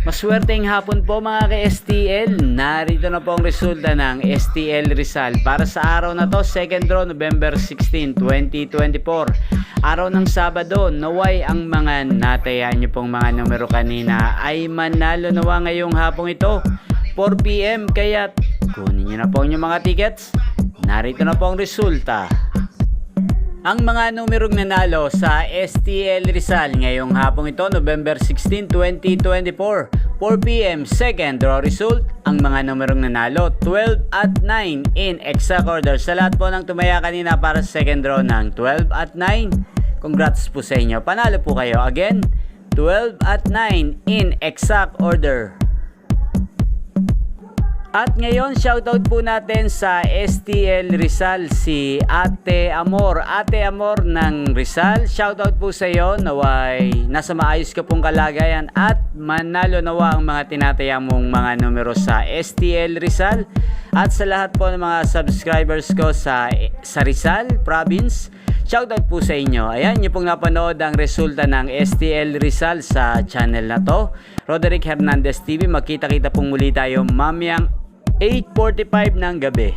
Maswerteng hapon po mga ka-STL. Narito na po ang resulta ng STL Rizal para sa araw na to, second draw, November 16, 2024. Araw ng Sabado, naway ang mga natayaan nyo pong mga numero kanina ay manalo nawa ngayong hapong ito, 4 PM. Kaya kunin nyo na po ang inyong mga tickets. Narito na po ang resulta. Ang mga numerong nanalo sa STL Rizal ngayong hapong ito, November 16, 2024, 4 PM, second draw result. Ang mga numerong nanalo, 12 at 9 in exact order. Sa lahat po ng tumaya kanina para sa second draw ng 12 at 9, congrats po sa inyo. Panalo po kayo. Again, 12 at 9 in exact order. At ngayon, shoutout po natin sa STL Rizal si Ate Amor. Ate Amor ng Rizal, shoutout po sa iyo. Naway nasa maayos ka pong kalagayan at manalo nawa ang mga tinataya mong mga numero sa STL Rizal. At sa lahat po ng mga subscribers ko sa Rizal Province, shoutout po sa inyo. Ayan, nyo pong napanood ang resulta ng STL Rizal sa channel na to, Roderick Hernandez TV. Magkita-kita pong muli tayo mamayang 8:45 ng gabi.